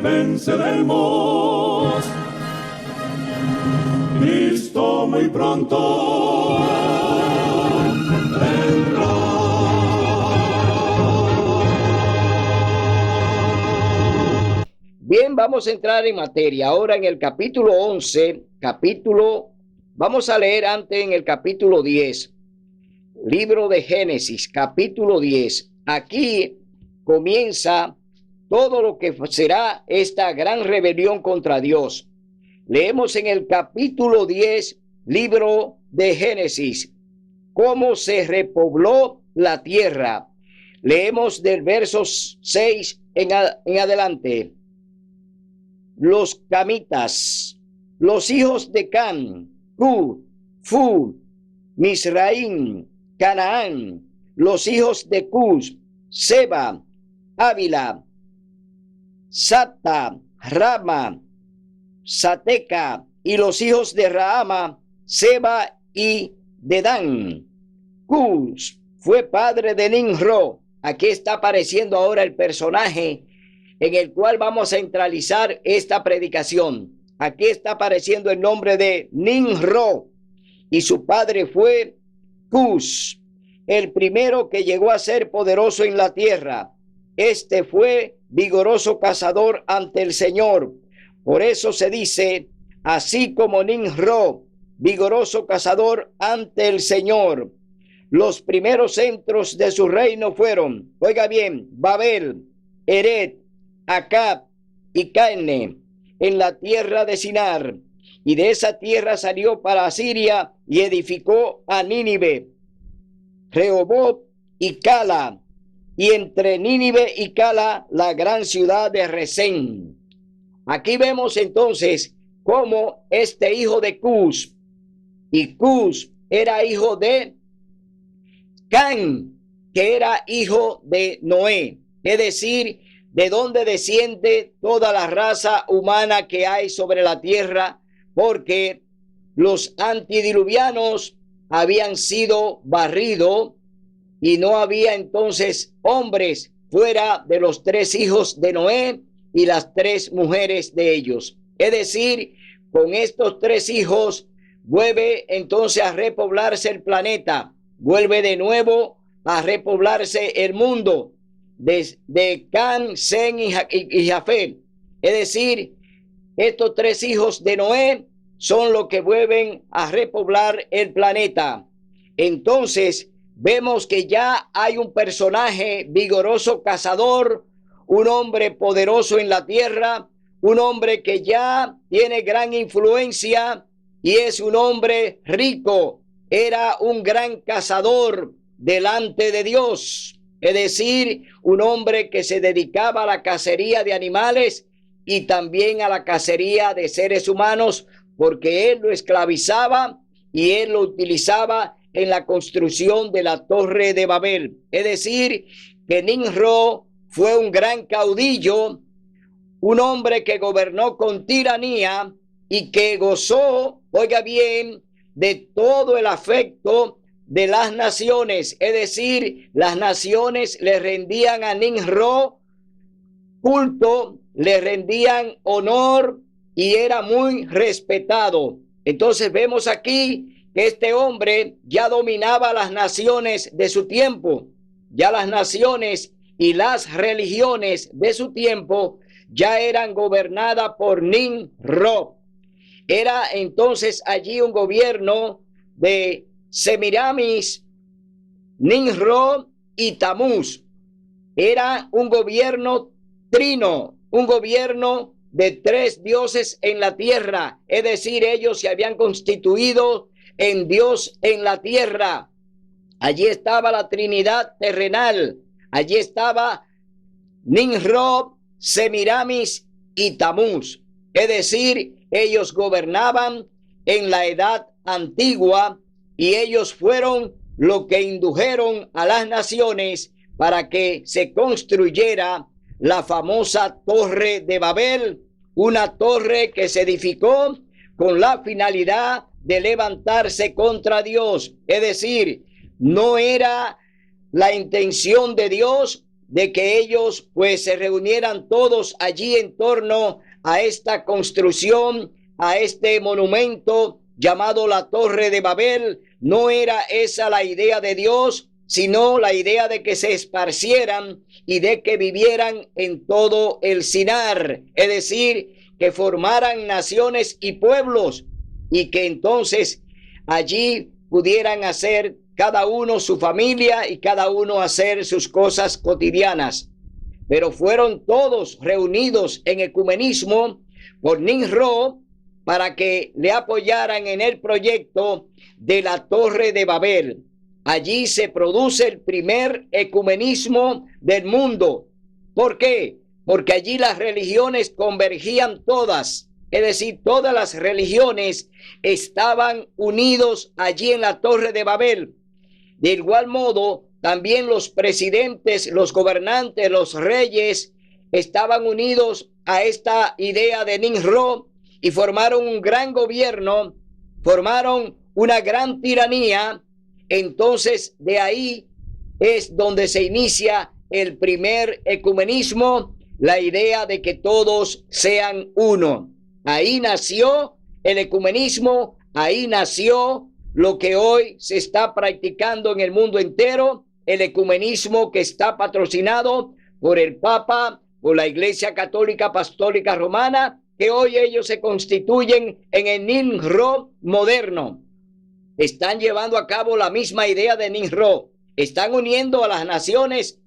venceremos. Cristo muy pronto vendrá. Bien, vamos a entrar en materia. Ahora en el capítulo 11, vamos a leer antes en el capítulo 10. Libro de Génesis, capítulo 10. Aquí comienza todo lo que será esta gran rebelión contra Dios. Leemos en el capítulo 10, libro de Génesis, cómo se repobló la tierra. Leemos del verso 6 en adelante. Los camitas, los hijos de Can, Cud, Fu, Misraim, Canaán, los hijos de Cus, Seba, Ávila, Sata, Rama, Sateca, y los hijos de Rahama, Seba y Dedán. Cus fue padre de Nimrod. Aquí está apareciendo ahora el personaje en el cual vamos a centralizar esta predicación. Aquí está apareciendo el nombre de Nimrod y su padre fue Cus, el primero que llegó a ser poderoso en la tierra. Este fue vigoroso cazador ante el Señor. Por eso se dice, así como Nimrod, vigoroso cazador ante el Señor. Los primeros centros de su reino fueron, oiga bien, Babel, Eret, Acab y Calne, en la tierra de Sinar. Y de esa tierra salió para Asiria y edificó a Nínive, Rehoboth y Cala, y entre Nínive y Cala la gran ciudad de Resén. Aquí vemos entonces cómo este hijo de Cus, y Cus era hijo de Can, que era hijo de Noé, es decir, de donde desciende toda la raza humana que hay sobre la tierra, porque los antidiluvianos habían sido barridos y no había entonces hombres fuera de los 3 hijos de Noé y las 3 mujeres de ellos. Es decir, con estos 3 hijos vuelve entonces a repoblarse el planeta, vuelve de nuevo a repoblarse el mundo de Can, Sem y Jafet. Es decir, estos 3 hijos de Noé son los que vuelven a repoblar el planeta. Entonces vemos que ya hay un personaje vigoroso cazador, un hombre poderoso en la tierra, un hombre que ya tiene gran influencia y es un hombre rico. Era un gran cazador delante de Dios. Es decir, un hombre que se dedicaba a la cacería de animales y también a la cacería de seres humanos, porque él lo esclavizaba y él lo utilizaba en la construcción de la Torre de Babel. Es decir, que Nimrod fue un gran caudillo, un hombre que gobernó con tiranía y que gozó, oiga bien, de todo el afecto de las naciones. Es decir, las naciones le rendían a Nimrod culto, le rendían honor y era muy respetado. Entonces vemos aquí que este hombre ya dominaba las naciones de su tiempo. Ya las naciones y las religiones de su tiempo ya eran gobernadas por Nimrod. Era entonces allí un gobierno de Semiramis, Nimrod y Tamuz. Era un gobierno trino, un gobierno de 3 dioses en la tierra. Es decir, ellos se habían constituido en Dios en la tierra. Allí estaba la Trinidad terrenal. Allí estaba Nimrod, Semiramis y Tamuz. Es decir, ellos gobernaban en la edad antigua y ellos fueron los que indujeron a las naciones para que se construyera la famosa Torre de Babel, una torre que se edificó con la finalidad de levantarse contra Dios. Es decir, no era la intención de Dios de que ellos pues se reunieran todos allí en torno a esta construcción, a este monumento llamado la Torre de Babel. No era esa la idea de Dios, sino la idea de que se esparcieran y de que vivieran en todo el Sinar, es decir, que formaran naciones y pueblos y que entonces allí pudieran hacer cada uno su familia y cada uno hacer sus cosas cotidianas. Pero fueron todos reunidos en ecumenismo por Nimrod para que le apoyaran en el proyecto de la Torre de Babel. Allí se produce el primer ecumenismo del mundo. ¿Por qué? Porque allí las religiones convergían todas, es decir, todas las religiones estaban unidos allí en la Torre de Babel. De igual modo, también los presidentes, los gobernantes, los reyes estaban unidos a esta idea de Nimrod y formaron un gran gobierno, formaron una gran tiranía. Entonces, de ahí es donde se inicia el primer ecumenismo, la idea de que todos sean uno. Ahí nació el ecumenismo, ahí nació lo que hoy se está practicando en el mundo entero, el ecumenismo que está patrocinado por el Papa, por la Iglesia Católica Apostólica Romana, que hoy ellos se constituyen en el Nimrod moderno. Están llevando a cabo la misma idea de Nimrod. Están uniendo a las naciones,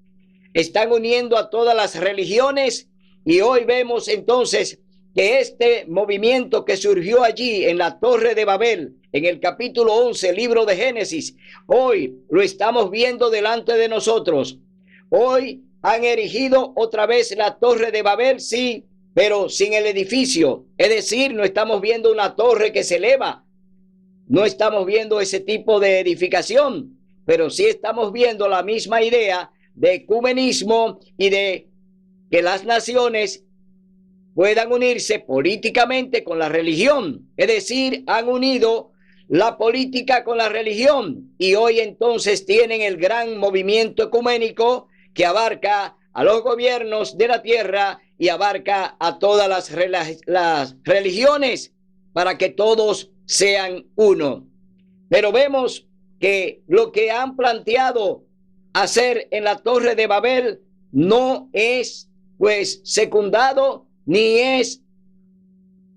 están uniendo a todas las religiones, y hoy vemos entonces que este movimiento que surgió allí en la Torre de Babel, en el capítulo 11, libro de Génesis, hoy lo estamos viendo delante de nosotros. Hoy han erigido otra vez la Torre de Babel, sí, pero sin el edificio. Es decir, no estamos viendo una torre que se eleva, no estamos viendo ese tipo de edificación, pero sí estamos viendo la misma idea de ecumenismo y de que las naciones puedan unirse políticamente con la religión. Es decir, han unido la política con la religión y hoy entonces tienen el gran movimiento ecuménico que abarca a los gobiernos de la tierra y abarca a todas las religiones para que todos sean uno. Pero vemos que lo que han planteado hacer en la Torre de Babel no es pues secundado ni es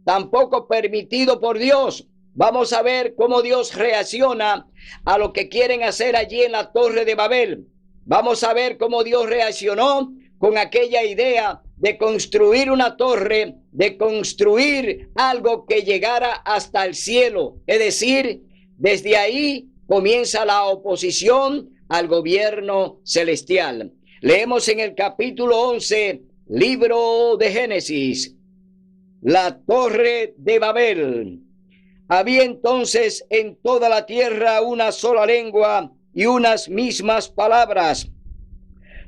tampoco permitido por Dios. Vamos a ver cómo Dios reacciona a lo que quieren hacer allí en la Torre de Babel. Vamos a ver cómo Dios reaccionó con aquella idea de construir una torre, de construir algo que llegara hasta el cielo. Es decir, desde ahí comienza la oposición al gobierno celestial. Leemos en el capítulo 11, libro de Génesis, la Torre de Babel. Había entonces en toda la tierra una sola lengua y unas mismas palabras.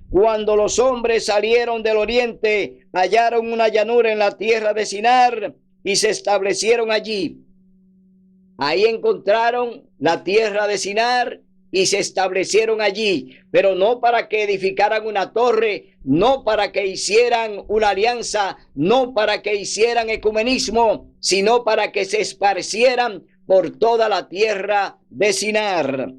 Cuando los hombres salieron del oriente, hallaron una llanura en la tierra de Sinar y se establecieron allí. Ahí encontraron la tierra de Sinar y se establecieron allí, pero no para que edificaran una torre, no para que hicieran una alianza, no para que hicieran ecumenismo, sino para que se esparcieran por toda la tierra de Sinar.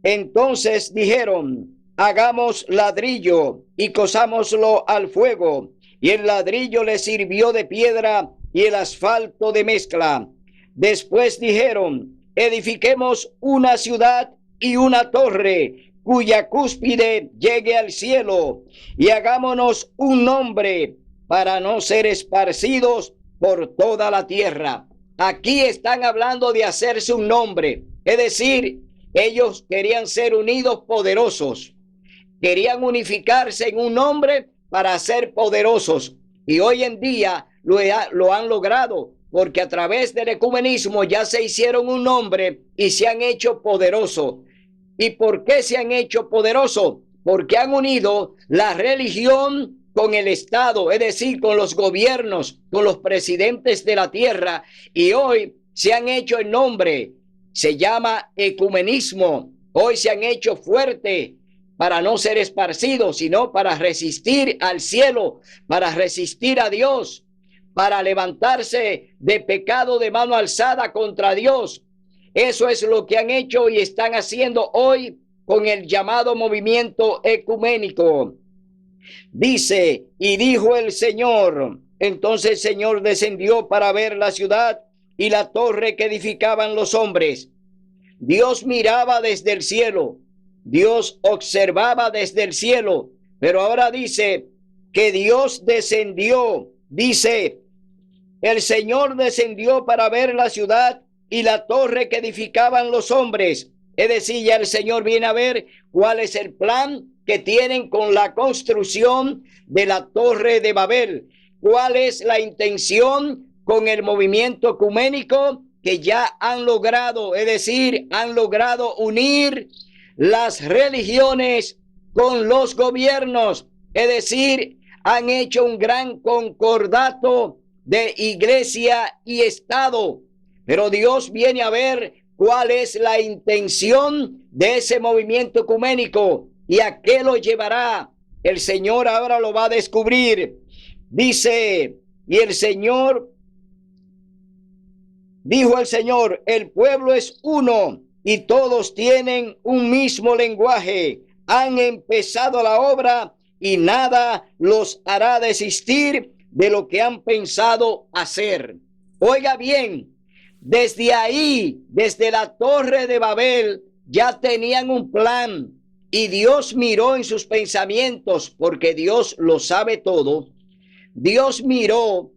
Entonces dijeron: hagamos ladrillo y cosámoslo al fuego. Y el ladrillo les sirvió de piedra y el asfalto de mezcla. Después dijeron: edifiquemos una ciudad y una torre cuya cúspide llegue al cielo, y hagámonos un nombre para no ser esparcidos por toda la tierra. Aquí están hablando de hacerse un nombre, es decir, ellos querían ser unidos poderosos, querían unificarse en un nombre para ser poderosos, y hoy en día lo han logrado, porque a través del ecumenismo ya se hicieron un nombre y se han hecho poderosos. ¿Y por qué se han hecho poderosos? Porque han unido la religión con el Estado, es decir, con los gobiernos, con los presidentes de la tierra, y hoy se han hecho el nombre, se llama ecumenismo. Hoy se han hecho fuerte para no ser esparcidos, sino para resistir al cielo, para resistir a Dios, para levantarse de pecado de mano alzada contra Dios. Eso es lo que han hecho y están haciendo hoy con el llamado movimiento ecuménico. Dice, y dijo el Señor, entonces el Señor descendió para ver la ciudad y la torre que edificaban los hombres. Dios miraba desde el cielo, Dios observaba desde el cielo, pero ahora dice que Dios descendió, dice, el Señor descendió para ver la ciudad y la torre que edificaban los hombres. Es decir, ya el Señor viene a ver cuál es el plan que tienen con la construcción de la Torre de Babel. ¿Cuál es la intención con el movimiento ecuménico que ya han logrado? Es decir, han logrado unir las religiones con los gobiernos. Es decir, han hecho un gran concordato de iglesia y Estado. Pero Dios viene a ver cuál es la intención de ese movimiento ecuménico y a qué lo llevará. El Señor ahora lo va a descubrir. Dice, y el Señor, dijo el Señor, el pueblo es uno y todos tienen un mismo lenguaje. Han empezado la obra y nada los hará desistir de lo que han pensado hacer. Oiga bien, desde ahí, desde la Torre de Babel, ya tenían un plan y Dios miró en sus pensamientos, porque Dios lo sabe todo. Dios miró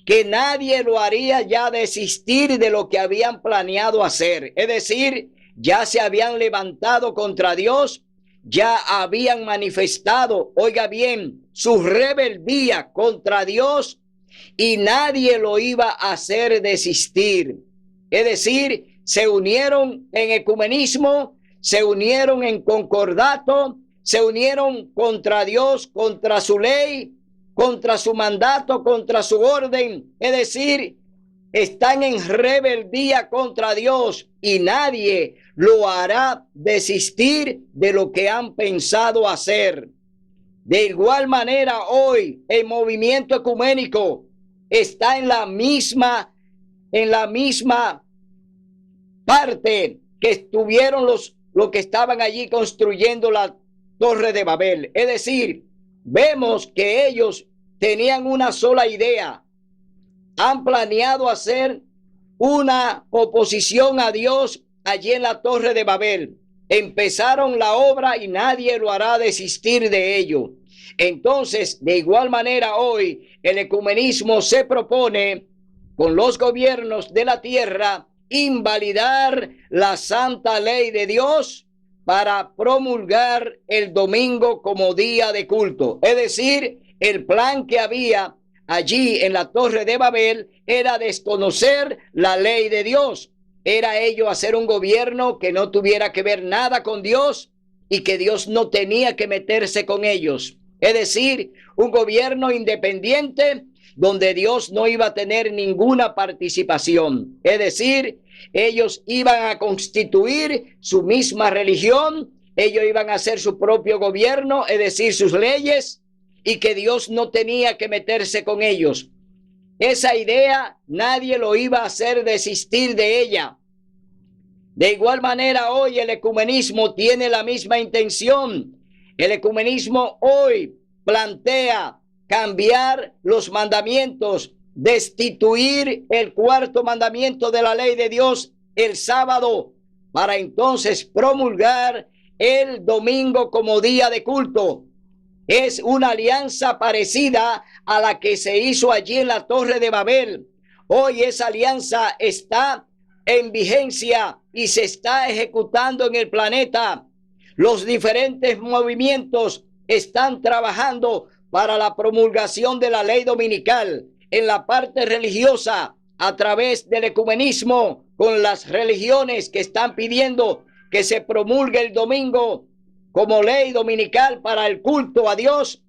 que nadie lo haría ya desistir de lo que habían planeado hacer. Es decir, ya se habían levantado contra Dios, ya habían manifestado, oiga bien, su rebeldía contra Dios y nadie lo iba a hacer desistir. Es decir, se unieron en ecumenismo, se unieron en concordato, se unieron contra Dios, contra su ley, contra su mandato, contra su orden. Es decir, están en rebeldía contra Dios y nadie lo hará desistir de lo que han pensado hacer. De igual manera, hoy el movimiento ecuménico está en la misma parte que estuvieron los que estaban allí construyendo la Torre de Babel. Es decir, vemos que ellos tenían una sola idea. Han planeado hacer una oposición a Dios allí en la Torre de Babel. Empezaron la obra y nadie lo hará desistir de ello. Entonces, de igual manera, hoy el ecumenismo se propone con los gobiernos de la tierra invalidar la santa ley de Dios para promulgar el domingo como día de culto. Es decir, el plan que había allí en la Torre de Babel era desconocer la ley de Dios. Era ello hacer un gobierno que no tuviera que ver nada con Dios y que Dios no tenía que meterse con ellos. Es decir, un gobierno independiente donde Dios no iba a tener ninguna participación. Es decir, ellos iban a constituir su misma religión, ellos iban a hacer su propio gobierno, es decir, sus leyes, y que Dios no tenía que meterse con ellos. Esa idea nadie lo iba a hacer desistir de ella. De igual manera, hoy el ecumenismo tiene la misma intención. El ecumenismo hoy plantea cambiar los mandamientos, destituir el cuarto mandamiento de la ley de Dios el sábado, para entonces promulgar el domingo como día de culto. Es una alianza parecida a la que se hizo allí en la Torre de Babel. Hoy esa alianza está en vigencia y se está ejecutando en el planeta. Los diferentes movimientos están trabajando para la promulgación de la ley dominical en la parte religiosa a través del ecumenismo con las religiones que están pidiendo que se promulgue el domingo como ley dominical para el culto a Dios,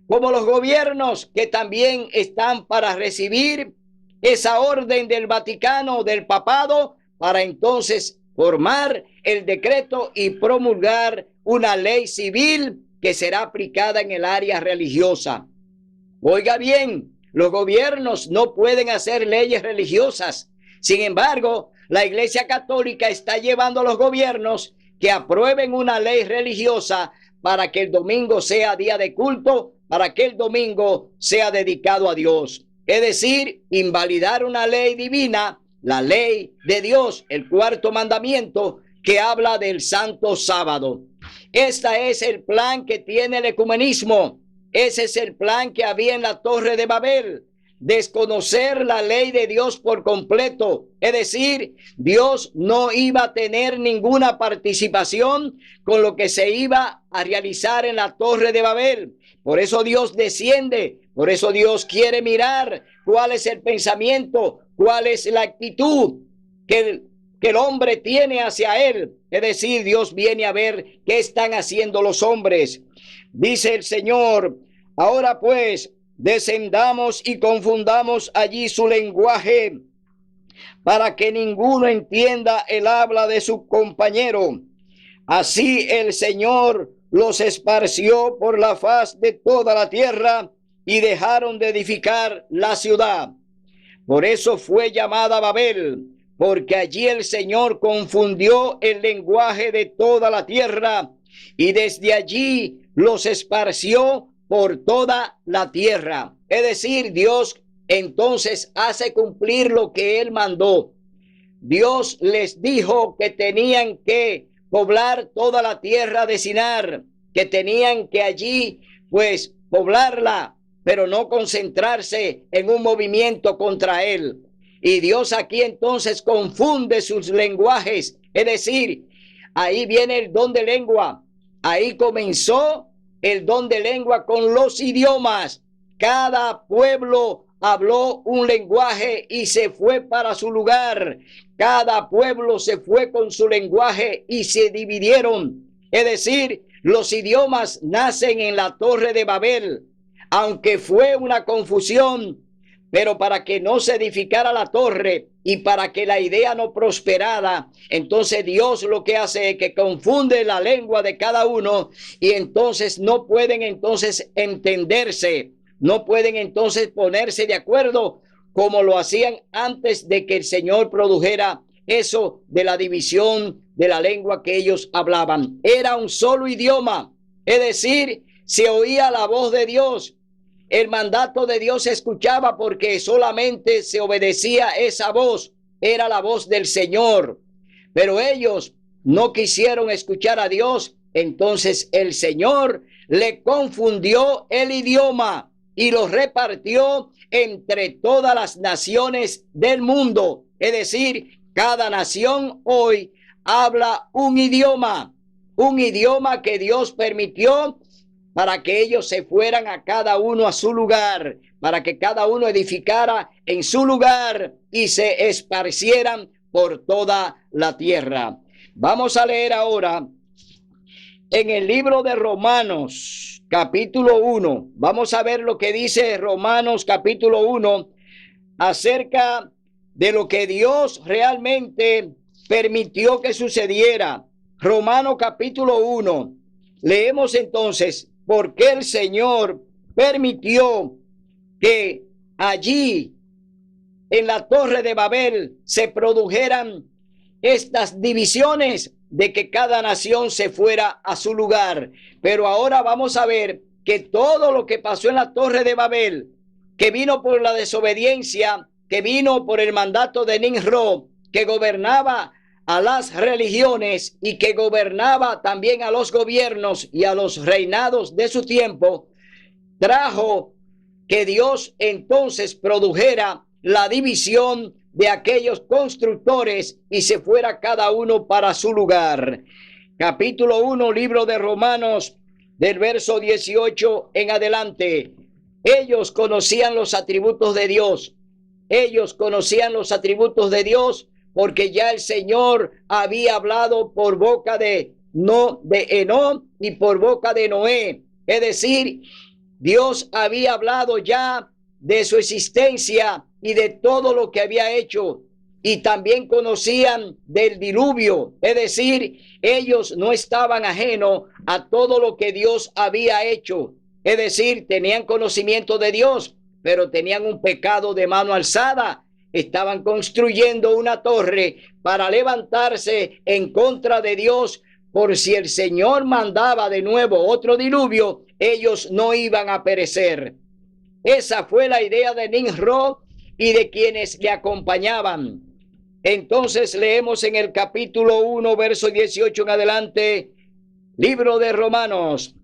como los gobiernos que también están para recibir esa orden del Vaticano, del papado, para entonces formar el decreto y promulgar una ley civil que será aplicada en el área religiosa. Oiga bien, los gobiernos no pueden hacer leyes religiosas. Sin embargo, la Iglesia Católica está llevando a los gobiernos que aprueben una ley religiosa para que el domingo sea día de culto, para que el domingo sea dedicado a Dios. Es decir, invalidar una ley divina, la ley de Dios, el cuarto mandamiento que habla del santo sábado. Este es el plan que tiene el ecumenismo. Ese es el plan que había en la Torre de Babel. Desconocer la ley de Dios por completo. Es decir, Dios no iba a tener ninguna participación con lo que se iba a realizar en la Torre de Babel. Por eso Dios desciende. Por eso Dios quiere mirar cuál es el pensamiento, cuál es la actitud que el hombre tiene hacia él. Es decir, Dios viene a ver qué están haciendo los hombres. Dice el Señor: ahora pues, descendamos y confundamos allí su lenguaje, para que ninguno entienda el habla de su compañero. Así el Señor los esparció por la faz de toda la tierra y dejaron de edificar la ciudad. Por eso fue llamada Babel, porque allí el Señor confundió el lenguaje de toda la tierra y desde allí los esparció por toda la tierra. Es decir, Dios entonces hace cumplir lo que Él mandó. Dios les dijo que tenían que poblar toda la tierra de Sinar, que tenían que allí pues poblarla, pero no concentrarse en un movimiento contra Él. Y Dios aquí entonces confunde sus lenguajes, es decir, ahí viene el don de lengua. Ahí comenzó el don de lengua con los idiomas. Cada pueblo habló un lenguaje y se fue para su lugar. Cada pueblo se fue con su lenguaje y se dividieron. Es decir, los idiomas nacen en la Torre de Babel, aunque fue una confusión, pero para que no se edificara la torre y para que la idea no prosperara, entonces Dios lo que hace es que confunde la lengua de cada uno y entonces no pueden entonces entenderse, no pueden entonces ponerse de acuerdo como lo hacían antes de que el Señor produjera eso de la división de la lengua que ellos hablaban. Era un solo idioma, es decir, se oía la voz de Dios. El mandato de Dios se escuchaba porque solamente se obedecía esa voz, era la voz del Señor. Pero ellos no quisieron escuchar a Dios, entonces el Señor le confundió el idioma y lo repartió entre todas las naciones del mundo. Es decir, cada nación hoy habla un idioma que Dios permitió para que ellos se fueran a cada uno a su lugar, para que cada uno edificara en su lugar y se esparcieran por toda la tierra. Vamos a leer ahora en el libro de Romanos, capítulo 1. Vamos a ver lo que dice Romanos, capítulo 1, acerca de lo que Dios realmente permitió que sucediera. Romanos, capítulo 1. Leemos entonces: porque el Señor permitió que allí en la Torre de Babel se produjeran estas divisiones de que cada nación se fuera a su lugar. Pero ahora vamos a ver que todo lo que pasó en la Torre de Babel, que vino por la desobediencia, que vino por el mandato de Nimrod, que gobernaba a las religiones y que gobernaba también a los gobiernos y a los reinados de su tiempo, trajo que Dios entonces produjera la división de aquellos constructores y se fuera cada uno para su lugar. Capítulo 1, libro de Romanos, del verso 18 en adelante. Ellos conocían los atributos de Dios. Ellos conocían los atributos de Dios porque ya el Señor había hablado por boca de Enoc y por boca de Noé. Es decir, Dios había hablado ya de su existencia y de todo lo que había hecho. y también conocían del diluvio. Es decir, ellos no estaban ajenos a todo lo que Dios había hecho. Es decir, tenían conocimiento de Dios, pero tenían un pecado de mano alzada. Estaban construyendo una torre para levantarse en contra de Dios. Por si el Señor mandaba de nuevo otro diluvio, ellos no iban a perecer. Esa fue la idea de Nimrod y de quienes le acompañaban. Entonces leemos en el capítulo 1, verso 18 en adelante, libro de Romanos.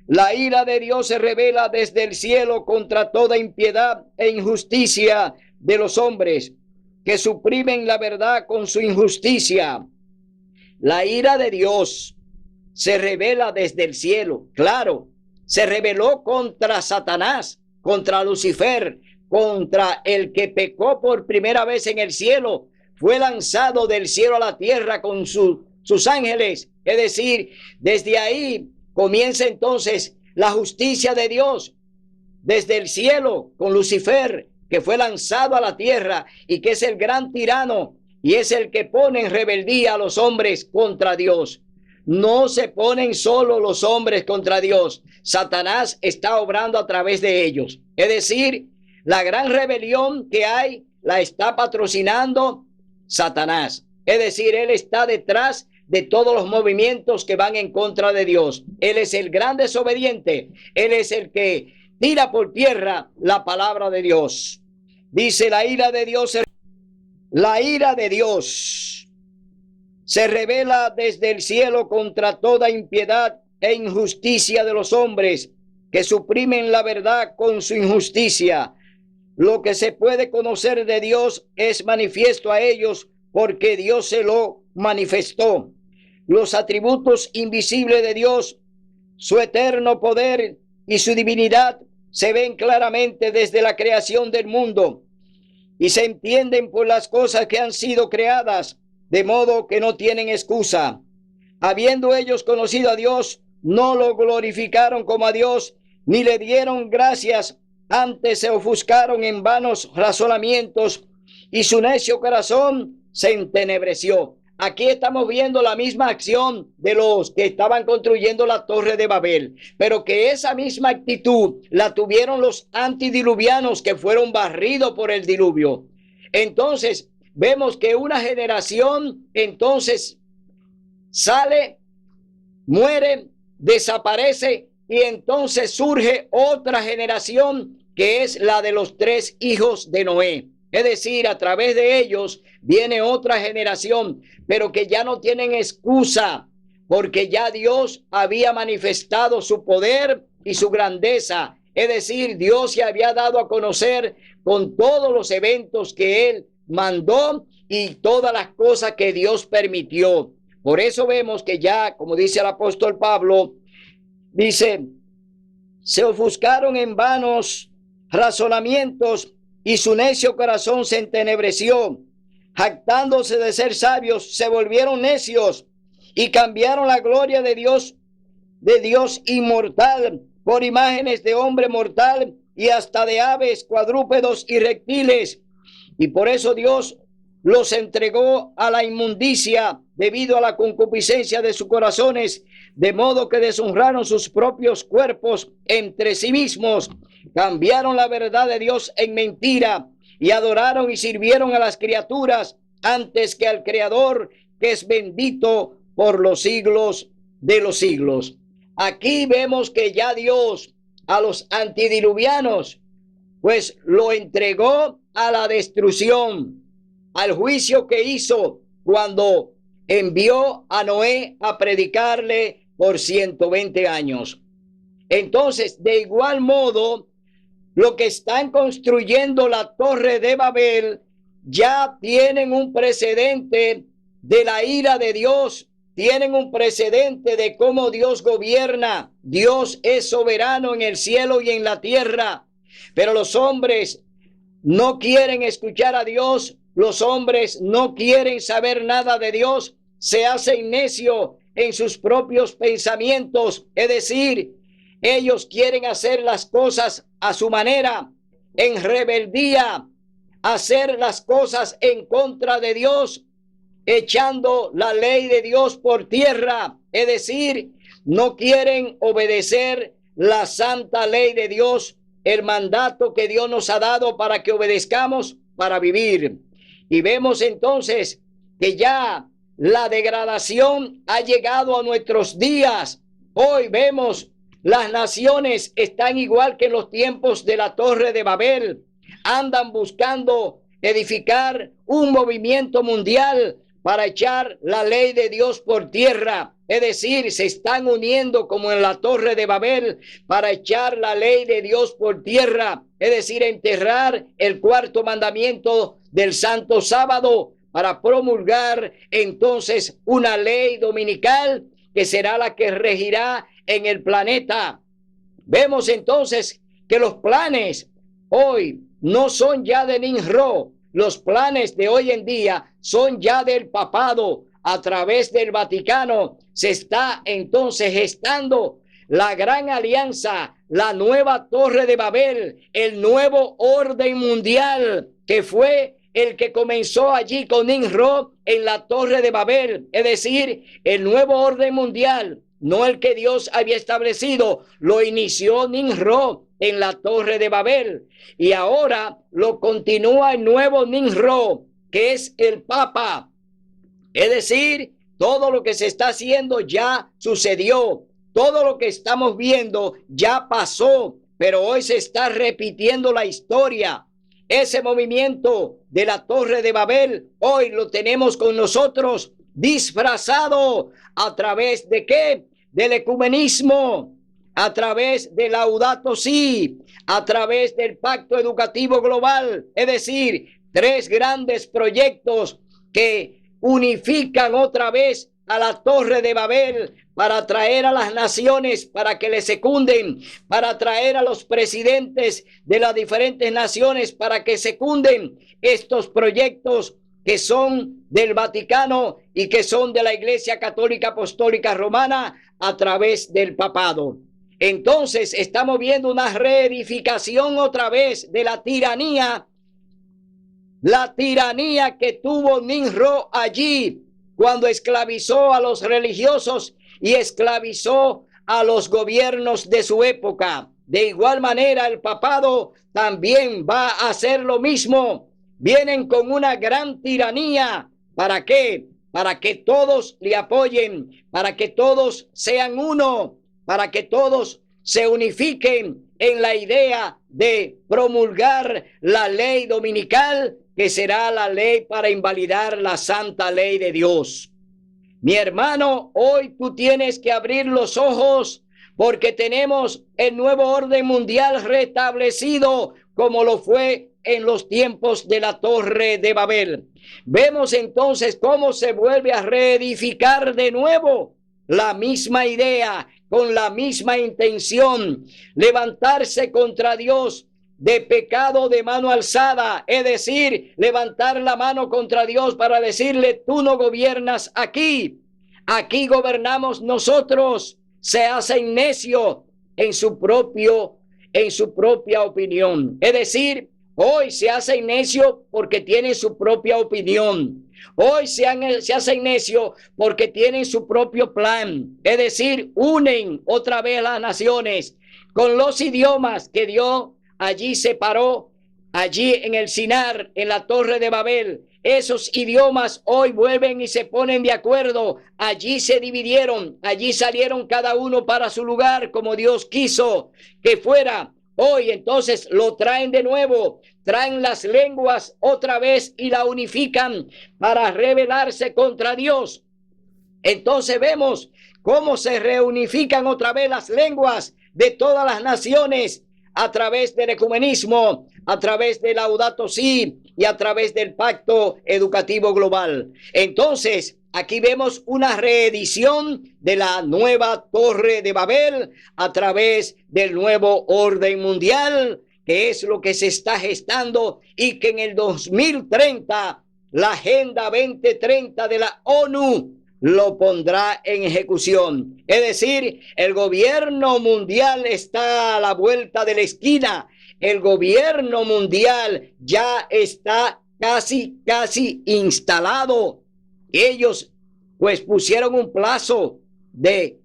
La ira de Dios se revela desde el cielo contra toda impiedad e injusticia de los hombres, que suprimen la verdad con su injusticia. La ira de Dios se revela desde el cielo. Claro, se reveló contra Satanás, contra Lucifer, contra el que pecó por primera vez en el cielo. Fue lanzado del cielo a la tierra con sus ángeles. Es decir, desde ahí comienza entonces la justicia de Dios. Desde el cielo con Lucifer, que fue lanzado a la tierra y que es el gran tirano y es el que pone en rebeldía a los hombres contra Dios. No se ponen solo los hombres contra Dios. Satanás está obrando a través de ellos. Es decir, la gran rebelión que hay la está patrocinando Satanás. Es decir, él está detrás de todos los movimientos que van en contra de Dios. Él es el gran desobediente. Él es el que tira por tierra la palabra de Dios. Dice la ira de Dios. La ira de Dios se revela desde el cielo contra toda impiedad e injusticia de los hombres que suprimen la verdad con su injusticia. Lo que se puede conocer de Dios es manifiesto a ellos porque Dios se lo manifestó. Los atributos invisibles de Dios, su eterno poder y su divinidad se ven claramente desde la creación del mundo y se entienden por las cosas que han sido creadas, de modo que no tienen excusa. Habiendo ellos conocido a Dios, no lo glorificaron como a Dios, ni le dieron gracias, antes se ofuscaron en vanos razonamientos, y su necio corazón se entenebreció. Aquí estamos viendo la misma acción de los que estaban construyendo la Torre de Babel, pero que esa misma actitud la tuvieron los antidiluvianos que fueron barridos por el diluvio. Entonces, vemos que una generación entonces sale, muere, desaparece y entonces surge otra generación que es la de los 3 hijos de Noé. Es decir, a través de ellos viene otra generación, pero que ya no tienen excusa, porque ya Dios había manifestado su poder y su grandeza. Es decir, Dios se había dado a conocer con todos los eventos que Él mandó y todas las cosas que Dios permitió. Por eso vemos que ya, como dice el apóstol Pablo, dice, se ofuscaron en vanos razonamientos y su necio corazón se entenebreció. Jactándose de ser sabios, se volvieron necios y cambiaron la gloria de Dios inmortal, por imágenes de hombre mortal y hasta de aves, cuadrúpedos y reptiles. Y por eso Dios los entregó a la inmundicia debido a la concupiscencia de sus corazones, de modo que deshonraron sus propios cuerpos entre sí mismos, cambiaron la verdad de Dios en mentira y adoraron y sirvieron a las criaturas antes que al Creador, que es bendito por los siglos de los siglos. Aquí vemos que ya Dios a los antidiluvianos pues lo entregó a la destrucción, al juicio que hizo cuando envió a Noé a predicarle por 120 años. Entonces, de igual modo, lo que están construyendo la Torre de Babel ya tienen un precedente de la ira de Dios, tienen un precedente de cómo Dios gobierna. Dios es soberano en el cielo y en la tierra, pero los hombres no quieren escuchar a Dios, los hombres no quieren saber nada de Dios, se hacen necios en sus propios pensamientos, es decir, ellos quieren hacer las cosas a su manera, en rebeldía hacer las cosas en contra de Dios, echando la ley de Dios por tierra, es decir, no quieren obedecer la santa ley de Dios, el mandato que Dios nos ha dado para que obedezcamos para vivir. Y vemos entonces que ya la degradación ha llegado a nuestros días. Hoy vemos las naciones están igual que en los tiempos de la Torre de Babel. Andan buscando edificar un movimiento mundial para echar la ley de Dios por tierra. Es decir, se están uniendo como en la Torre de Babel para echar la ley de Dios por tierra. Es decir, enterrar el cuarto mandamiento del Santo Sábado para promulgar entonces una ley dominical que será la que regirá en el planeta. Vemos entonces que los planes hoy no son ya de Nimrod. Los planes de hoy en día son ya del papado. A través del Vaticano se está entonces gestando la gran alianza, la nueva Torre de Babel, el nuevo orden mundial que fue el que comenzó allí con Nimrod en la Torre de Babel. Es decir, el nuevo orden mundial, no el que Dios había establecido, lo inició Nimrod en la Torre de Babel. Y ahora lo continúa el nuevo Nimrod, que es el Papa. Es decir, todo lo que se está haciendo ya sucedió. Todo lo que estamos viendo ya pasó, pero hoy se está repitiendo la historia. Ese movimiento de la Torre de Babel, hoy lo tenemos con nosotros disfrazado a través de ¿qué? Del ecumenismo, a través del Laudato Si, a través del Pacto Educativo Global. Es decir, tres grandes proyectos que unifican otra vez a la Torre de Babel para atraer a las naciones, para que le secunden, para atraer a los presidentes de las diferentes naciones, para que secunden estos proyectos que son del Vaticano y que son de la Iglesia Católica Apostólica Romana a través del papado. Entonces estamos viendo una reedificación otra vez de la tiranía que tuvo Nimrod allí cuando esclavizó a los religiosos y esclavizó a los gobiernos de su época. De igual manera, el papado también va a hacer lo mismo. Vienen con una gran tiranía. ¿Para qué? Para que todos le apoyen, para que todos sean uno, para que todos se unifiquen en la idea de promulgar la ley dominical, que será la ley para invalidar la santa ley de Dios. Mi hermano, hoy tú tienes que abrir los ojos porque tenemos el nuevo orden mundial restablecido como lo fue en los tiempos de la Torre de Babel. Vemos entonces cómo se vuelve a reedificar de nuevo la misma idea, con la misma intención, levantarse contra Dios de pecado de mano alzada, es decir, levantar la mano contra Dios para decirle, tú no gobiernas aquí, aquí gobernamos nosotros. Se hacen necio en su propia opinión. Es decir, hoy se hacen necio porque tienen su propia opinión. Hoy se hacen necio porque tienen su propio plan. Es decir, unen otra vez las naciones con los idiomas que Dios allí separó, allí en el Sinar, en la Torre de Babel. Esos idiomas hoy vuelven y se ponen de acuerdo. Allí se dividieron, allí salieron cada uno para su lugar como Dios quiso que fuera. Hoy entonces lo traen de nuevo, traen las lenguas otra vez y la unifican para rebelarse contra Dios. Entonces vemos cómo se reunifican otra vez las lenguas de todas las naciones a través del ecumenismo, a través del Laudato Si y a través del Pacto Educativo Global. Entonces, aquí vemos una reedición de la nueva Torre de Babel a través del nuevo orden mundial, que es lo que se está gestando y que en el 2030 la Agenda 2030 de la ONU lo pondrá en ejecución. Es decir, el gobierno mundial está a la vuelta de la esquina. el gobierno mundial ya está casi instalado. Ellos pues pusieron un plazo de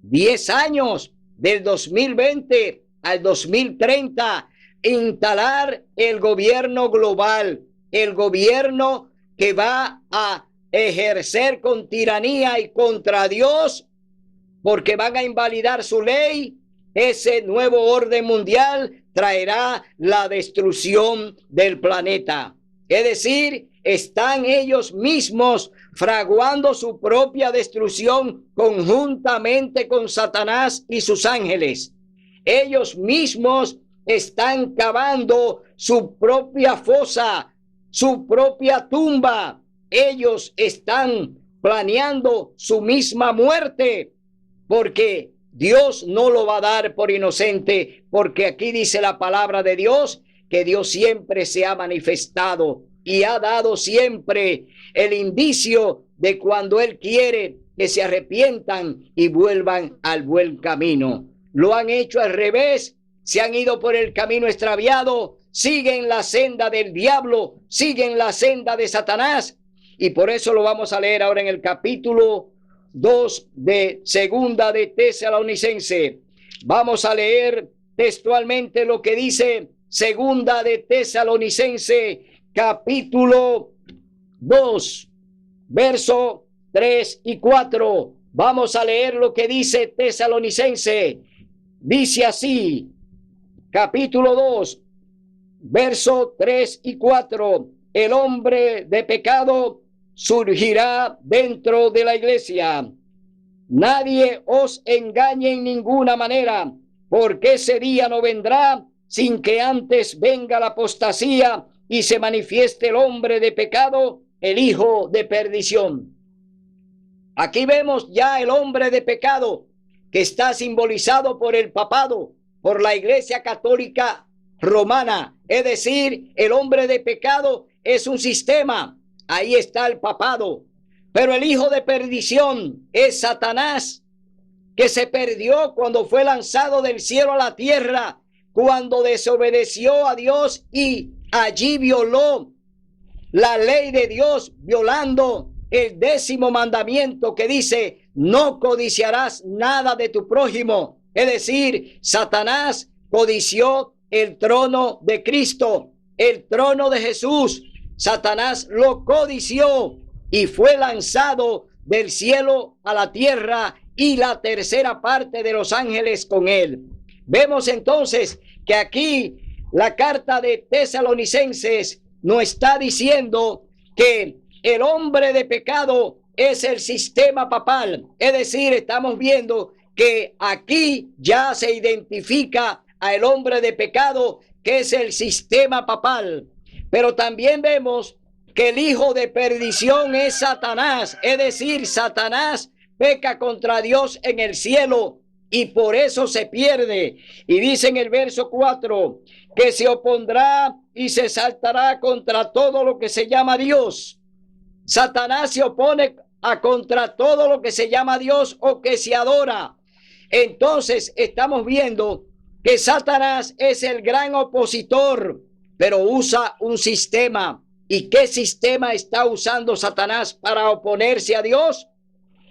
10 años, del 2020 al 2030, instalar el gobierno global, el gobierno que va a ejercer con tiranía y contra Dios, porque van a invalidar su ley. Ese nuevo orden mundial traerá la destrucción del planeta. Es decir, están ellos mismos fraguando su propia destrucción conjuntamente con Satanás y sus ángeles. Ellos mismos están cavando su propia fosa, su propia tumba. Ellos están planeando su misma muerte, porque Dios no lo va a dar por inocente, porque aquí dice la palabra de Dios que Dios siempre se ha manifestado y ha dado siempre el indicio de cuando Él quiere que se arrepientan y vuelvan al buen camino. Lo han hecho al revés, se han ido por el camino extraviado, siguen la senda del diablo, siguen la senda de Satanás, y por eso lo vamos a leer ahora en el capítulo 2 de Segunda de Tesalonicense. Vamos a leer textualmente lo que dice Segunda de Tesalonicense, capítulo 2, verso 3 y 4. Vamos a leer lo que dice Tesalonicense. Dice así, capítulo 2, verso 3 y 4. El hombre de pecado surgirá dentro de la iglesia. Nadie os engañe en ninguna manera, porque ese día no vendrá sin que antes venga la apostasía y se manifieste el hombre de pecado, el hijo de perdición. Aquí vemos ya el hombre de pecado, que está simbolizado por el papado, por la Iglesia Católica Romana. Es decir, el hombre de pecado es un sistema. Ahí está el papado. Pero el hijo de perdición es Satanás, que se perdió cuando fue lanzado del cielo a la tierra, cuando desobedeció a Dios y allí violó la ley de Dios, violando el 10º mandamiento que dice: no codiciarás nada de tu prójimo. Es decir, Satanás codició el trono de Cristo, el trono de Jesús. Satanás lo codició y fue lanzado del cielo a la tierra, y la tercera parte de los ángeles con él. Vemos entonces que aquí la carta de Tesalonicenses nos está diciendo que el hombre de pecado es el sistema papal. Es decir, estamos viendo que aquí ya se identifica al hombre de pecado, que es el sistema papal. Pero también vemos que el hijo de perdición es Satanás. Es decir, Satanás peca contra Dios en el cielo y por eso se pierde. Y dice en el verso 4 que se opondrá y se saltará contra todo lo que se llama Dios. Satanás se opone contra todo lo que se llama Dios o que se adora. Entonces estamos viendo que Satanás es el gran opositor, pero usa un sistema. ¿Y qué sistema está usando Satanás para oponerse a Dios?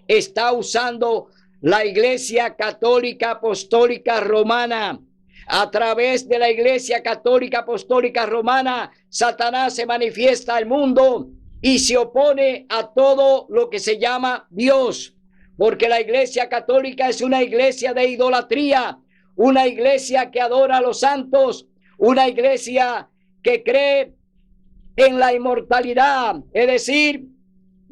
Está usando la Iglesia Católica Apostólica Romana. A través de la Iglesia Católica Apostólica Romana, Satanás se manifiesta al mundo y se opone a todo lo que se llama Dios, porque la Iglesia Católica es una iglesia de idolatría, una iglesia que adora a los santos, una iglesia que cree en la inmortalidad, es decir,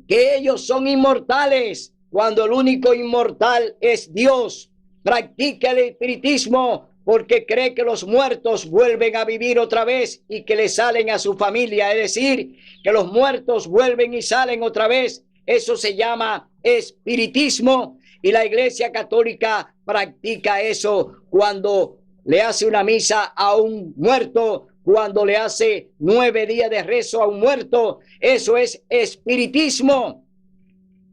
que ellos son inmortales cuando el único inmortal es Dios. Practica el espiritismo porque cree que los muertos vuelven a vivir otra vez y que le salen a su familia, es decir, que los muertos vuelven y salen otra vez. Eso se llama espiritismo, y la Iglesia Católica practica eso cuando le hace una misa a un muerto, cuando le hace 9 días de rezo a un muerto. Eso es espiritismo.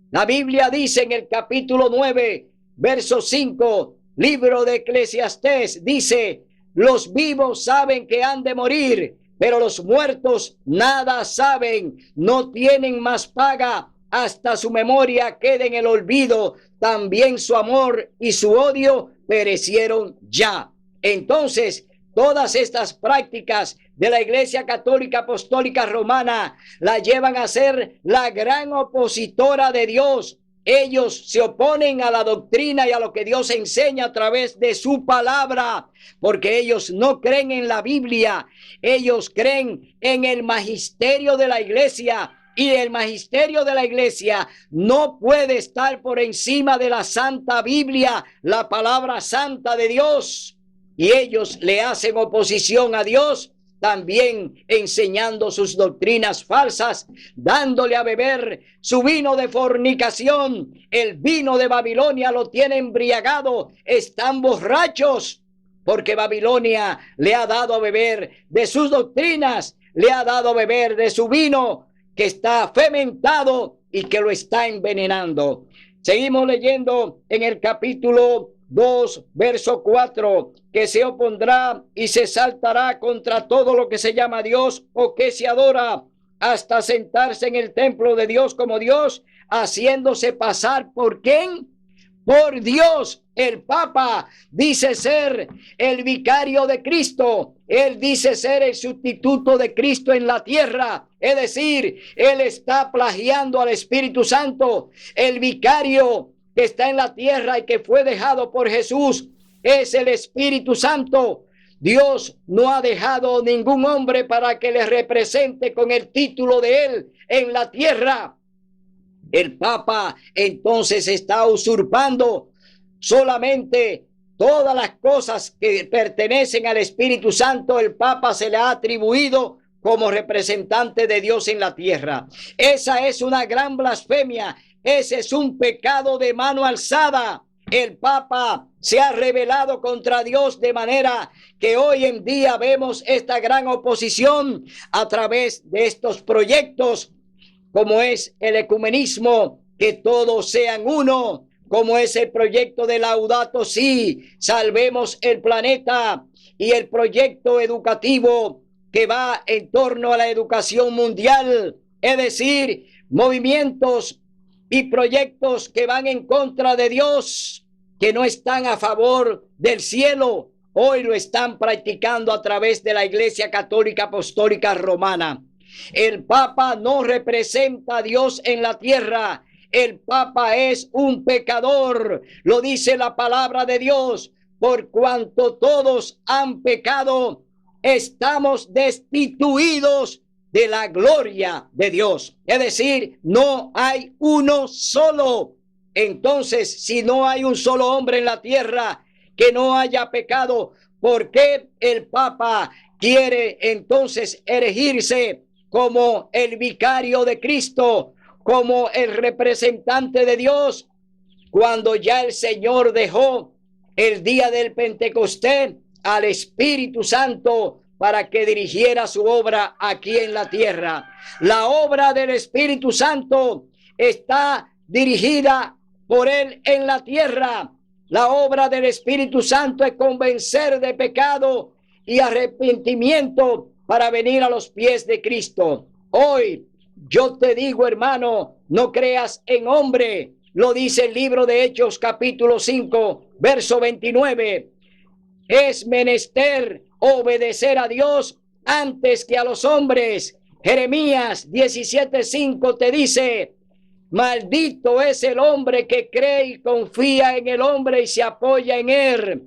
La Biblia dice en el capítulo 9, verso 5, libro de Eclesiastés, dice: Los vivos saben que han de morir, pero los muertos nada saben, no tienen más paga, hasta su memoria quede en el olvido, también su amor y su odio perecieron ya. Entonces, todas estas prácticas de la Iglesia Católica Apostólica Romana la llevan a ser la gran opositora de Dios. Ellos se oponen a la doctrina y a lo que Dios enseña a través de su palabra, porque ellos no creen en la Biblia, ellos creen en el magisterio de la Iglesia. Y el magisterio de la Iglesia no puede estar por encima de la Santa Biblia, la palabra santa de Dios. Y ellos le hacen oposición a Dios, también enseñando sus doctrinas falsas, dándole a beber su vino de fornicación. El vino de Babilonia lo tiene embriagado, están borrachos, porque Babilonia le ha dado a beber de sus doctrinas, le ha dado a beber de su vino, que está fermentado y que lo está envenenando. Seguimos leyendo en el capítulo 2, verso 4, que se opondrá y se saltará contra todo lo que se llama Dios o que se adora, hasta sentarse en el templo de Dios como Dios, haciéndose pasar ¿por quién? Por Dios. El Papa dice ser el vicario de Cristo. Él dice ser el sustituto de Cristo en la tierra. Es decir, él está plagiando al Espíritu Santo. El vicario que está en la tierra y que fue dejado por Jesús es el Espíritu Santo. Dios no ha dejado ningún hombre para que le represente con el título de él en la tierra. El Papa entonces está usurpando solamente todas las cosas que pertenecen al Espíritu Santo. El Papa se le ha atribuido como representante de Dios en la tierra. Esa es una gran blasfemia. Ese es un pecado de mano alzada. El Papa se ha rebelado contra Dios de manera que hoy en día vemos esta gran oposición a través de estos proyectos, como es el ecumenismo, que todos sean uno, como es el proyecto de Laudato Si, salvemos el planeta, y el proyecto educativo que va en torno a la educación mundial, es decir, movimientos y proyectos que van en contra de Dios, que no están a favor del cielo, hoy lo están practicando a través de la Iglesia Católica Apostólica Romana. El Papa no representa a Dios en la tierra. El Papa es un pecador. Lo dice la palabra de Dios. Por cuanto todos han pecado, estamos destituidos de la gloria de Dios. Es decir, no hay uno solo. Entonces, si no hay un solo hombre en la tierra que no haya pecado, ¿por qué el Papa quiere entonces erigirse como el vicario de Cristo, como el representante de Dios, cuando ya el Señor dejó el día del Pentecostés al Espíritu Santo para que dirigiera su obra aquí en la tierra? La obra del Espíritu Santo está dirigida por él en la tierra. La obra del Espíritu Santo es convencer de pecado y arrepentimiento para venir a los pies de Cristo. Hoy yo te digo, hermano, no creas en hombre. Lo dice el libro de Hechos capítulo 5, verso 29. Es menester obedecer a Dios antes que a los hombres. Jeremías 17:5 te dice: maldito es el hombre que cree y confía en el hombre y se apoya en él.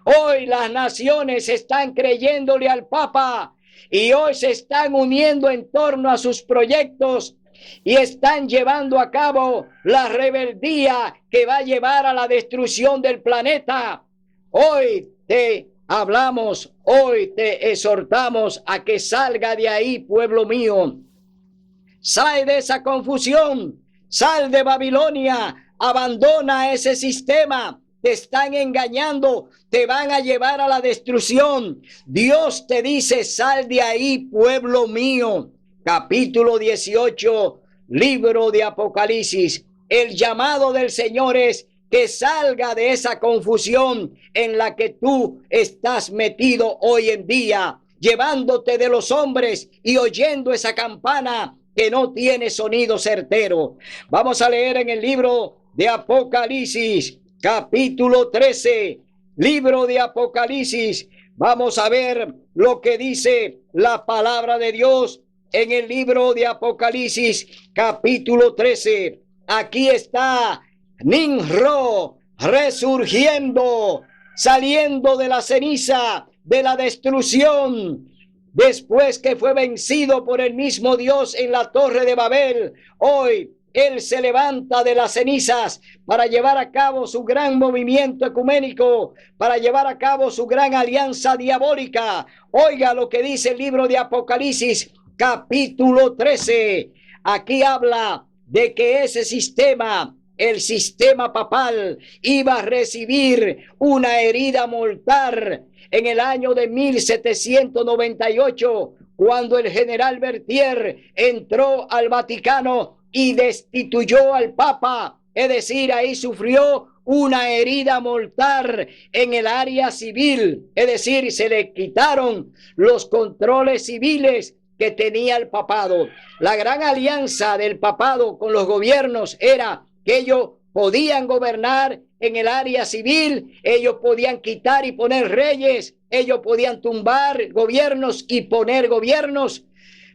Hoy las naciones están creyéndole al Papa y hoy se están uniendo en torno a sus proyectos y están llevando a cabo la rebeldía que va a llevar a la destrucción del planeta. Hoy te hablamos, hoy te exhortamos a que salga de ahí, pueblo mío. Sal de esa confusión, sal de Babilonia, abandona ese sistema. Te están engañando, te van a llevar a la destrucción. Dios te dice: sal de ahí, pueblo mío. Capítulo 18, libro de Apocalipsis. El llamado del Señor es: que salga de esa confusión en la que tú estás metido hoy en día, llevándote de los hombres y oyendo esa campana que no tiene sonido certero. Vamos a leer en el libro de Apocalipsis, capítulo 13, libro de Apocalipsis. Vamos a ver lo que dice la palabra de Dios en el libro de Apocalipsis, capítulo 13. Aquí está Nimrod resurgiendo, saliendo de la ceniza, de la destrucción, después que fue vencido por el mismo Dios en la torre de Babel. Hoy él se levanta de las cenizas para llevar a cabo su gran movimiento ecuménico, para llevar a cabo su gran alianza diabólica. Oiga lo que dice el libro de Apocalipsis, capítulo 13. Aquí habla de que ese sistema, el sistema papal, iba a recibir una herida mortal en el año de 1798, cuando el general Berthier entró al Vaticano y destituyó al Papa. Es decir, ahí sufrió una herida mortal en el área civil. Es decir, se le quitaron los controles civiles que tenía el papado. La gran alianza del papado con los gobiernos era que ellos podían gobernar en el área civil, ellos podían quitar y poner reyes, ellos podían tumbar gobiernos y poner gobiernos,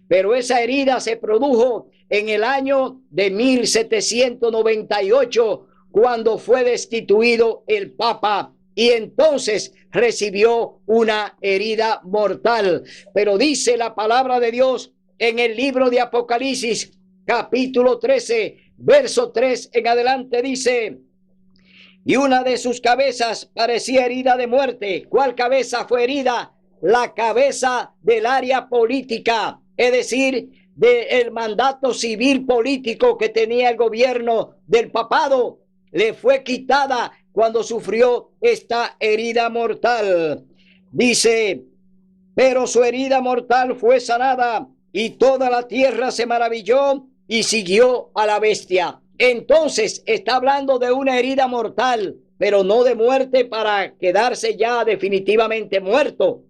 pero esa herida se produjo en el año de 1798, cuando fue destituido el Papa, y entonces recibió una herida mortal. Pero dice la palabra de Dios en el libro de Apocalipsis, capítulo 13, verso 3 en adelante, dice: y una de sus cabezas parecía herida de muerte. ¿Cuál cabeza fue herida? La cabeza del área política, es decir, del mandato civil político que tenía el gobierno del papado. Le fue quitada cuando sufrió esta herida mortal. Dice: pero su herida mortal fue sanada, y toda la tierra se maravilló y siguió a la bestia. Entonces está hablando de una herida mortal, pero no de muerte para quedarse ya definitivamente muerto,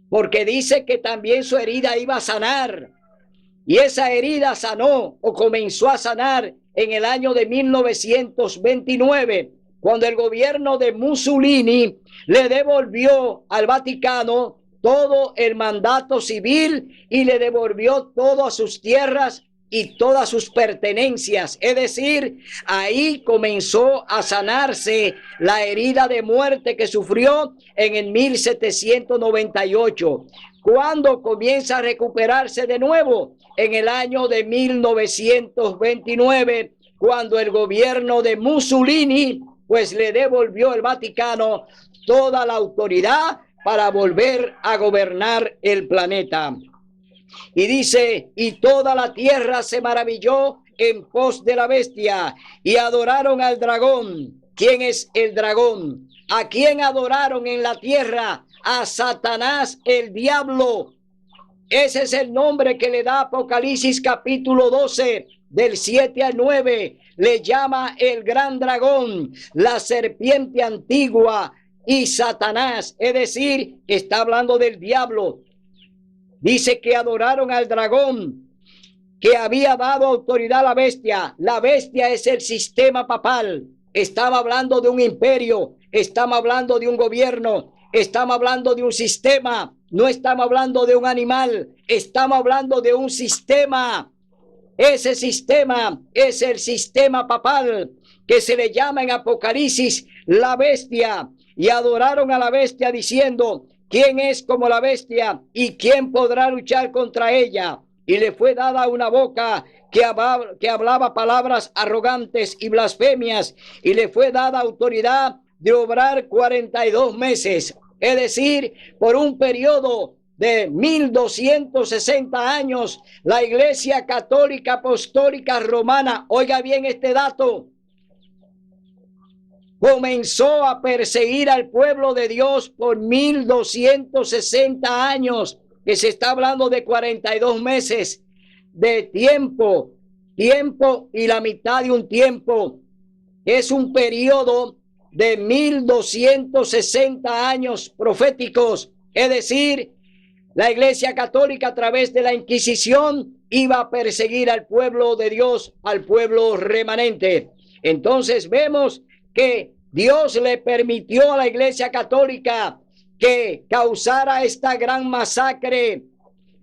porque dice que también su herida iba a sanar, y esa herida sanó o comenzó a sanar en el año de 1929, cuando el gobierno de Mussolini le devolvió al Vaticano todo el mandato civil y le devolvió todas sus tierras y todas sus pertenencias. Es decir, ahí comenzó a sanarse la herida de muerte que sufrió en el 1798. ¿Cuándo comienza a recuperarse de nuevo? En el año de 1929, cuando el gobierno de Mussolini pues le devolvió al Vaticano toda la autoridad para volver a gobernar el planeta. Y dice: y toda la tierra se maravilló en pos de la bestia, y adoraron al dragón. ¿Quién es el dragón? ¿A quién adoraron en la tierra? A Satanás, el diablo. Ese es el nombre que le da Apocalipsis capítulo 12, del 7 al 9. Le llama el gran dragón, la serpiente antigua y Satanás. Es decir, está hablando del diablo. Dice que adoraron al dragón, que había dado autoridad a la bestia. La bestia es el sistema papal. Estamos hablando de un imperio, estamos hablando de un gobierno, estamos hablando de un sistema. No estamos hablando de un animal, estamos hablando de un sistema. Ese sistema es el sistema papal, que se le llama en Apocalipsis la bestia. Y adoraron a la bestia diciendo: ¿quién es como la bestia y quién podrá luchar contra ella? Y le fue dada una boca que hablaba palabras arrogantes y blasfemias, y le fue dada autoridad de obrar 42 meses. Es decir, por un periodo de 1260 años, la Iglesia Católica Apostólica Romana, oiga bien este dato, comenzó a perseguir al pueblo de Dios por 1260 años, que se está hablando de 42 meses de tiempo y la mitad de un tiempo. que es un periodo de 1260 años proféticos, es decir, la Iglesia Católica a través de la Inquisición iba a perseguir al pueblo de Dios, al pueblo remanente. Entonces vemos que Dios le permitió a la Iglesia Católica que causara esta gran masacre,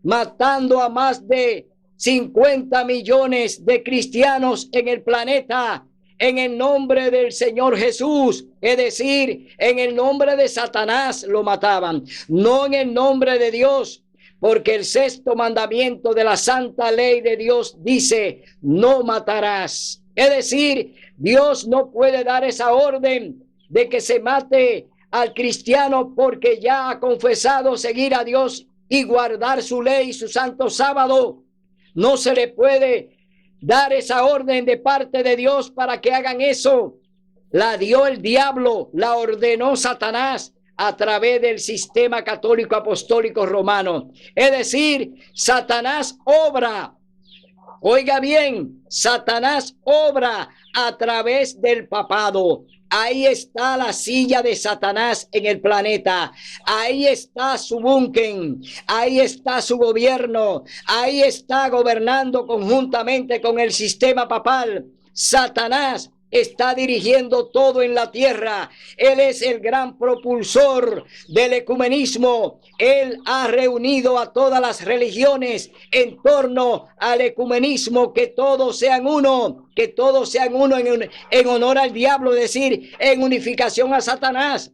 matando a más de 50 millones de cristianos en el planeta, en el nombre del Señor Jesús, es decir, en el nombre de Satanás lo mataban, no en el nombre de Dios, porque el sexto mandamiento de la santa ley de Dios dice, no matarás. Es decir, Dios no puede dar esa orden de que se mate al cristiano porque ya ha confesado seguir a Dios y guardar su ley, su santo sábado. No se le puede dar esa orden de parte de Dios para que hagan eso. La dio el diablo, la ordenó Satanás a través del sistema católico apostólico romano. Es decir, Satanás obra. Oiga bien, Satanás obra a través del papado. Ahí está la silla de Satanás en el planeta. Ahí está su búnker. Ahí está su gobierno. Ahí está gobernando conjuntamente con el sistema papal. Satanás está dirigiendo todo en la tierra. Él es el gran propulsor del ecumenismo. Él ha reunido a todas las religiones en torno al ecumenismo, que todos sean uno, en honor al diablo, es decir, en unificación a Satanás.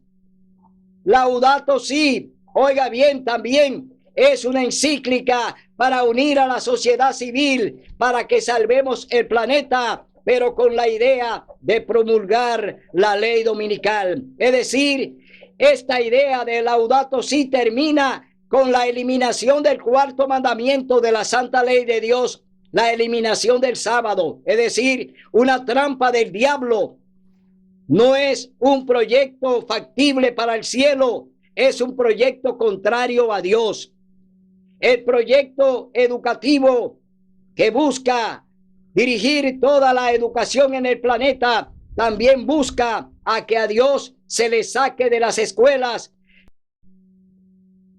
Laudato Si, oiga bien, también es una encíclica para unir a la sociedad civil, para que salvemos el planeta, pero con la idea de promulgar la ley dominical. Es decir, esta idea de Laudato Si termina con la eliminación del cuarto mandamiento de la santa ley de Dios, la eliminación del sábado, es decir, una trampa del diablo. No es un proyecto factible para el cielo, es un proyecto contrario a Dios. El proyecto educativo que busca dirigir toda la educación en el planeta también busca a que a Dios se le saque de las escuelas.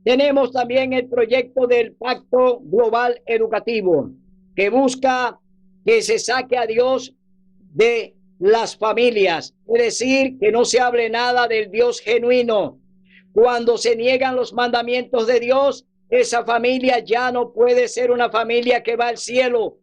Tenemos también el proyecto del Pacto Global Educativo, que busca que se saque a Dios de las familias, es decir, que no se hable nada del Dios genuino. Cuando se niegan los mandamientos de Dios, esa familia ya no puede ser una familia que va al cielo.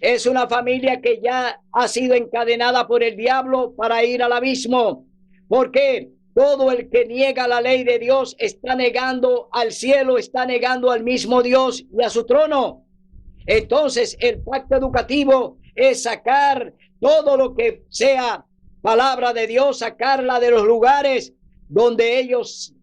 Es una familia que ya ha sido encadenada por el diablo para ir al abismo. ¿Por qué? Todo el que niega la ley de Dios está negando al cielo, está negando al mismo Dios y a su trono. Entonces, el pacto educativo es sacar todo lo que sea palabra de Dios, sacarla de los lugares donde ellos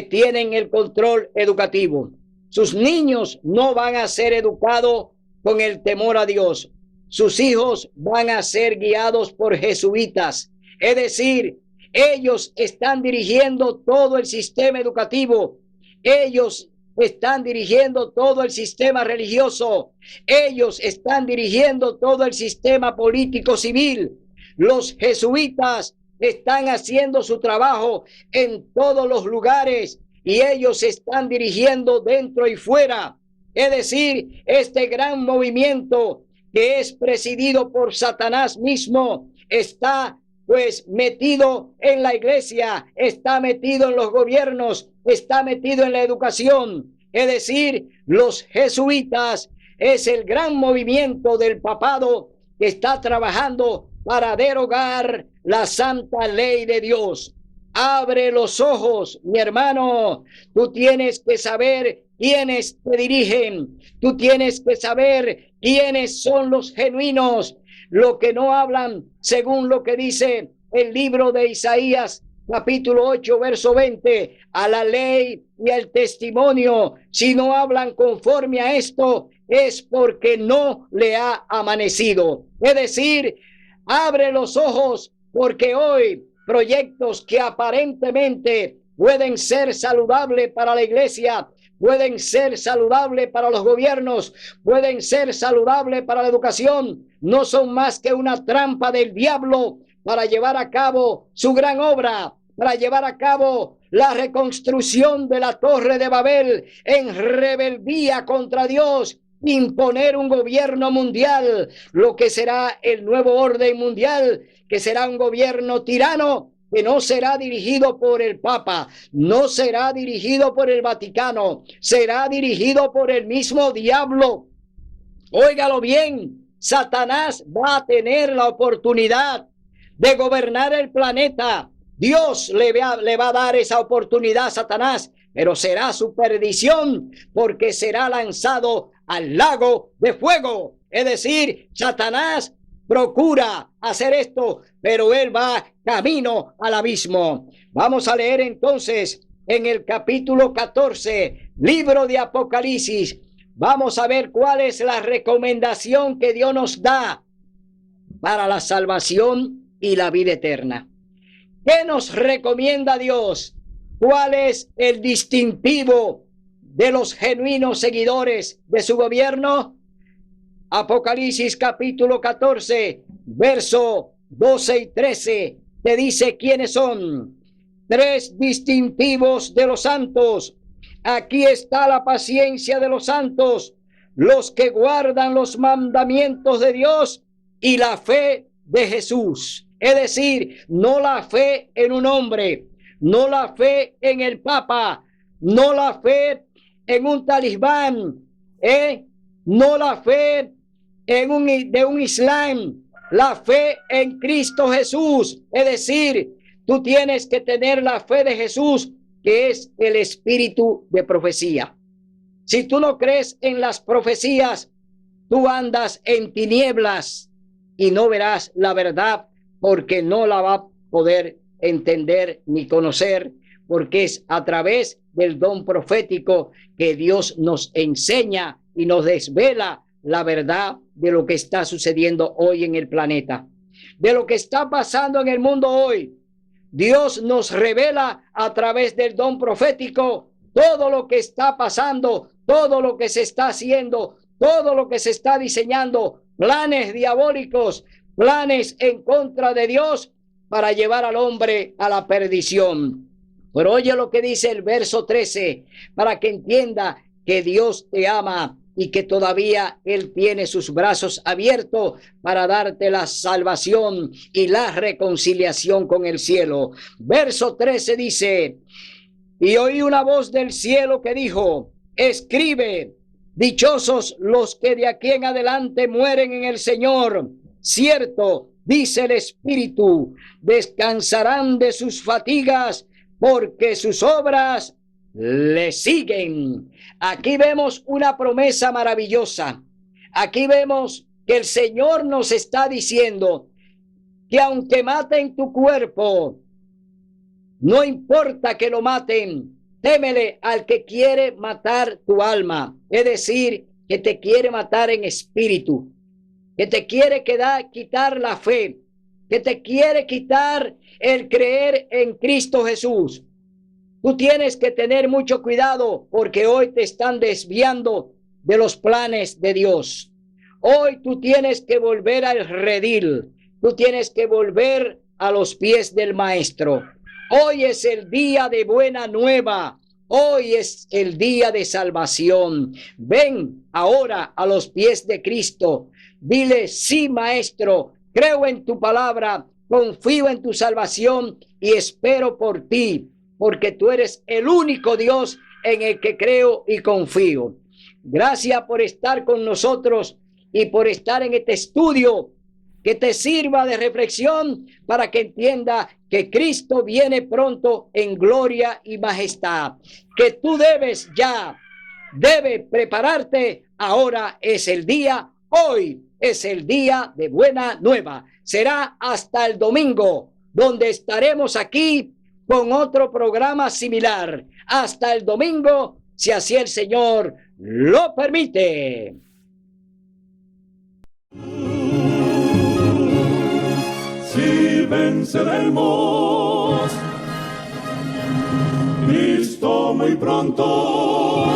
tienen el control educativo. Sus niños no van a ser educados con el temor a Dios. Sus hijos van a ser guiados por jesuitas. Es decir, ellos están dirigiendo todo el sistema educativo. Ellos están dirigiendo todo el sistema religioso. Ellos están dirigiendo todo el sistema político civil. Los jesuitas están haciendo su trabajo en todos los lugares y ellos están dirigiendo dentro y fuera. Es decir, este gran movimiento que es presidido por Satanás mismo está pues metido en la iglesia, está metido en los gobiernos, está metido en la educación. Es decir, los jesuitas es el gran movimiento del papado que está trabajando para derogar la santa ley de Dios. Abre los ojos, mi hermano. Tú tienes que saber quiénes te dirigen. Tú tienes que saber quiénes son los genuinos, los que no hablan según lo que dice el libro de Isaías, capítulo 8, verso 20, a la ley y al testimonio. Si no hablan conforme a esto, es porque no le ha amanecido. Es decir, abre los ojos, porque hoy proyectos que aparentemente pueden ser saludables para la iglesia, pueden ser saludables para los gobiernos, pueden ser saludables para la educación, no son más que una trampa del diablo para llevar a cabo su gran obra, para llevar a cabo la reconstrucción de la Torre de Babel en rebeldía contra Dios, imponer un gobierno mundial, lo que será el nuevo orden mundial, que será un gobierno tirano, que no será dirigido por el Papa, no será dirigido por el Vaticano, será dirigido por el mismo diablo. Óigalo bien, Satanás va a tener la oportunidad de gobernar el planeta. Dios le va a dar esa oportunidad a Satanás, pero será su perdición, porque será lanzado al lago de fuego. Es decir, Satanás procura hacer esto, pero él va camino al abismo. Vamos a leer entonces en el capítulo 14, libro de Apocalipsis. Vamos a ver cuál es la recomendación que Dios nos da para la salvación y la vida eterna. ¿Qué nos recomienda Dios? ¿Cuál es el distintivo de los genuinos seguidores de su gobierno? Apocalipsis capítulo 14, verso 12 y 13, te dice quiénes son. 3 distintivos de los santos. Aquí está la paciencia de los santos, los que guardan los mandamientos de Dios y la fe de Jesús. Es decir, no la fe en un hombre, no la fe en el Papa, no la fe en un talismán, no la fe de un Islam, la fe en Cristo Jesús. Es decir, tú tienes que tener la fe de Jesús, que es el espíritu de profecía. Si tú no crees en las profecías, tú andas en tinieblas y no verás la verdad, porque no la va a poder entender ni conocer, porque es a través del don profético que Dios nos enseña y nos desvela la verdad de lo que está sucediendo hoy en el planeta, de lo que está pasando en el mundo hoy. Dios nos revela a través del don profético todo lo que está pasando, todo lo que se está haciendo, todo lo que se está diseñando, planes diabólicos, planes en contra de Dios para llevar al hombre a la perdición. Pero oye lo que dice el verso 13, para que entienda que Dios te ama y que todavía Él tiene sus brazos abiertos para darte la salvación y la reconciliación con el cielo. Verso 13 dice: y oí una voz del cielo que dijo: escribe, dichosos los que de aquí en adelante mueren en el Señor. Cierto, dice el Espíritu, descansarán de sus fatigas, porque sus obras le siguen. Aquí vemos una promesa maravillosa. Aquí vemos que el Señor nos está diciendo que aunque maten tu cuerpo, no importa que lo maten, témele al que quiere matar tu alma. Es decir, que te quiere matar en espíritu, que te quiere quitar la fe, que te quiere quitar el creer en Cristo Jesús. Tú tienes que tener mucho cuidado, porque hoy te están desviando de los planes de Dios. Hoy tú tienes que volver al redil, tú tienes que volver a los pies del Maestro. Hoy es el día de buena nueva, hoy es el día de salvación. Ven ahora a los pies de Cristo, dile: sí, Maestro, creo en tu palabra, confío en tu salvación y espero por ti, porque tú eres el único Dios en el que creo y confío. Gracias por estar con nosotros y por estar en este estudio que te sirva de reflexión para que entienda que Cristo viene pronto en gloria y majestad, que tú debes prepararte. Ahora es el día, hoy es el día de buena nueva. Será hasta el domingo, donde estaremos aquí con otro programa similar. Hasta el domingo, si así el Señor lo permite. Si venceremos, Cristo muy pronto